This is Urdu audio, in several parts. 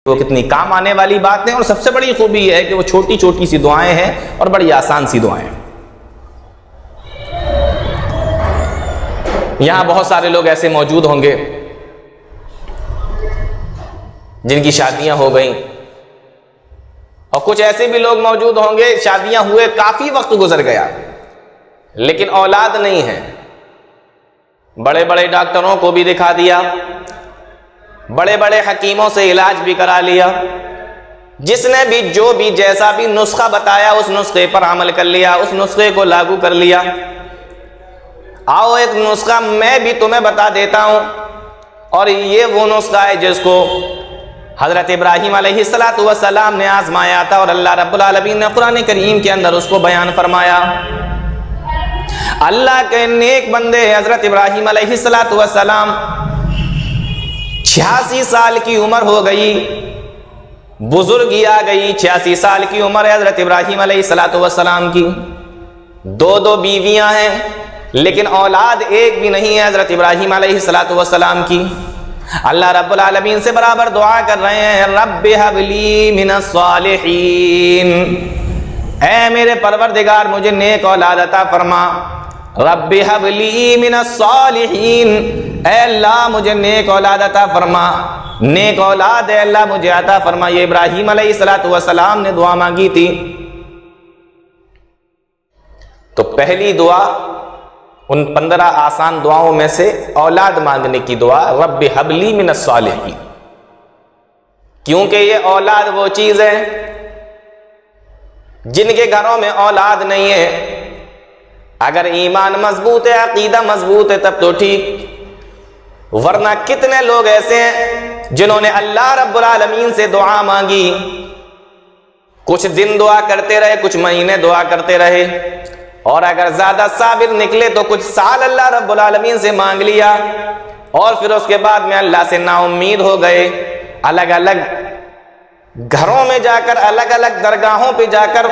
وہ کتنی کام آنے والی بات ہے، اور سب سے بڑی خوبی یہ ہے کہ وہ چھوٹی چھوٹی سی دعائیں ہیں اور بڑی آسان سی دعائیں ہیں۔ یہاں بہت سارے لوگ ایسے موجود ہوں گے جن کی شادیاں ہو گئیں، اور کچھ ایسے بھی لوگ موجود ہوں گے شادیاں ہوئے کافی وقت گزر گیا لیکن اولاد نہیں ہے۔ بڑے بڑے ڈاکٹروں کو بھی دکھا دیا، بڑے بڑے حکیموں سے علاج بھی کرا لیا، جس نے بھی جو بھی جیسا بھی نسخہ بتایا اس نسخے پر عمل کر لیا، اس نسخے کو لاگو کر لیا۔ آؤ ایک نسخہ میں بھی تمہیں بتا دیتا ہوں، اور یہ وہ نسخہ ہے جس کو حضرت ابراہیم علیہ السلام نے آزمایا تھا، اور اللہ رب العالمین نے قرآن کریم کے اندر اس کو بیان فرمایا۔ اللہ کے نیک بندے حضرت ابراہیم علیہ السلام 86 سال کی عمر ہو گئی، بزرگی آ گئی، 86 سال کی عمر ہے حضرت ابراہیم علیہ السلام کی، دو بیویاں ہیں لیکن اولاد ایک بھی نہیں ہے حضرت ابراہیم علیہ السلام کی۔ اللہ رب العالمین سے برابر دعا کر رہے ہیں، رب ہب لی من الصالحین، اے میرے پروردگار مجھے نیک اولاد عطا فرما۔ رب ہب لی من الصالحین، اے اللہ مجھے نیک اولاد عطا فرما، نیک اولاد اے اللہ مجھے عطا فرما۔ یہ ابراہیم علیہ السلام نے دعا مانگی تھی۔ تو پہلی دعا ان 15 آسان دعاؤں میں سے اولاد مانگنے کی دعا، رب ہب لی من الصالحین، کیونکہ یہ اولاد وہ چیز ہے جن کے گھروں میں اولاد نہیں ہے۔ اگر ایمان مضبوط ہے، عقیدہ مضبوط ہے تب تو ٹھیک، ورنہ کتنے لوگ ایسے ہیں جنہوں نے اللہ رب العالمین سے دعا مانگی، کچھ دن دعا کرتے رہے، کچھ مہینے دعا کرتے رہے، اور اگر زیادہ صابر نکلے تو کچھ سال اللہ رب العالمین سے مانگ لیا، اور پھر اس کے بعد میں اللہ سے نا امید ہو گئے۔ الگ الگ گھروں میں جا کر، الگ الگ درگاہوں پہ جا کر،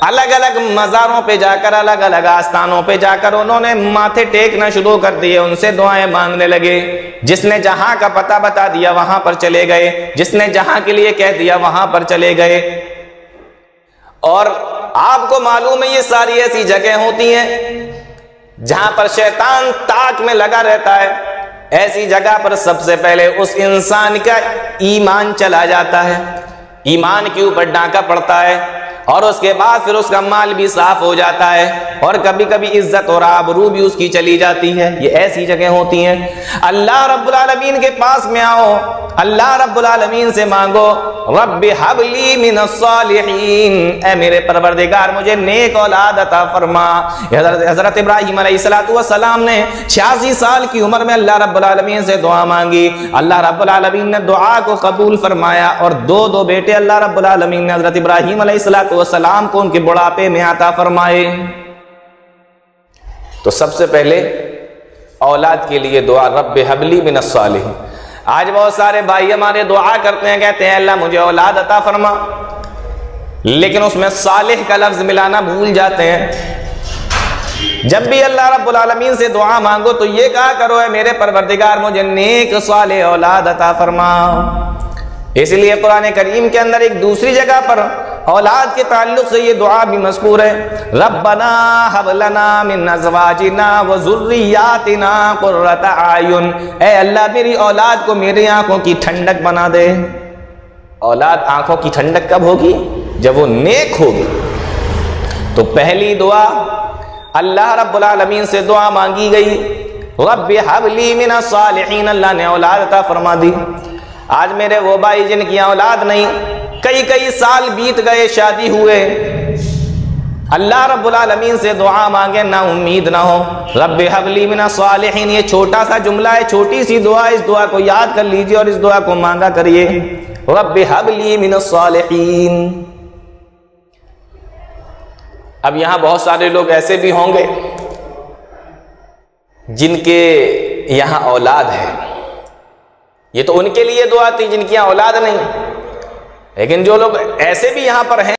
الگ الگ مزاروں پہ جا کر، الگ الگ آستانوں پہ جا کر انہوں نے ماتھے ٹیکنا شروع کر دیے، ان سے دعائیں مانگنے لگے۔ جس نے جہاں کا پتہ بتا دیا وہاں پر چلے گئے، جس نے جہاں کے لیے کہہ دیا وہاں پر چلے گئے۔ اور آپ کو معلوم ہے یہ ساری ایسی جگہ ہوتی ہیں جہاں پر شیطان تاک میں لگا رہتا ہے۔ ایسی جگہ پر سب سے پہلے اس انسان کا ایمان چلا جاتا ہے، ایمان کے اوپر ڈانکا پڑتا ہے، اور اس کے بعد پھر اس کا مال بھی صاف ہو جاتا ہے، اور کبھی کبھی عزت اور آبرو بھی اس کی چلی جاتی ہے۔ یہ ایسی جگہ ہوتی ہیں۔ اللہ رب العالمین کے پاس میں آؤ، اللہ رب العالمین سے مانگو، رب حب لی من الصالحین، اے میرے پروردگار مجھے نیک اولاد عطا فرما۔ حضرت ابراہیم علیہ السلام نے 86 سال کی عمر میں اللہ رب العالمین سے دعا مانگی، اللہ رب العالمین نے دعا کو قبول فرمایا، اور دو بیٹے اللہ رب العالمین نے حضرت ابراہیم علیہ السلام کو ان کے بڑھاپے میں عطا فرمائے۔ تو سب سے پہلے اولاد کے لیے دعا، رب حب لی من الصالحین۔ آج بہت سارے بھائی ہمارے دعا کرتے ہیں، کہتے ہیں اللہ مجھے اولاد عطا فرما، لیکن اس میں صالح کا لفظ ملانا بھول جاتے ہیں۔ جب بھی اللہ رب العالمین سے دعا مانگو تو یہ کہا کرو، اے میرے پروردگار مجھے نیک صالح اولاد عطا فرما۔ اس لیے قرآن کریم کے اندر ایک دوسری جگہ پر اولاد کے تعلق سے یہ دعا بھی مذکور ہے، ربنا ہب لنا من ازواجنا وذریاتنا قرۃ اعین، اے اللہ میری اولاد کو میری آنکھوں کی ٹھنڈک بنا دے۔ اولاد آنکھوں کی ٹھنڈک کب ہوگی؟ جب وہ نیک ہوگی۔ تو پہلی دعا اللہ رب العالمین سے دعا مانگی گئی، رب حب لی من الصالحین، اللہ نے اولاد عطا فرما دی۔ آج میرے وہ بھائی جن کی اولاد نہیں، کئی سال بیت گئے، شادی ہوئے، اللہ رب العالمین سے دعا مانگے نا امید نہ ہو، رب حب لی من الصالحین۔ یہ چھوٹا سا جملہ ہے، چھوٹی سی دعا، اس دعا کو یاد کر لیجئے اور اس دعا کو مانگا کریے، رب حب لی من الصالحین۔ اب یہاں بہت سارے لوگ ایسے بھی ہوں گے جن کے یہاں اولاد ہے، یہ تو ان کے لیے دعا تھی جن کی یہاں اولاد نہیں، لیکن جو لوگ ایسے بھی یہاں پر ہیں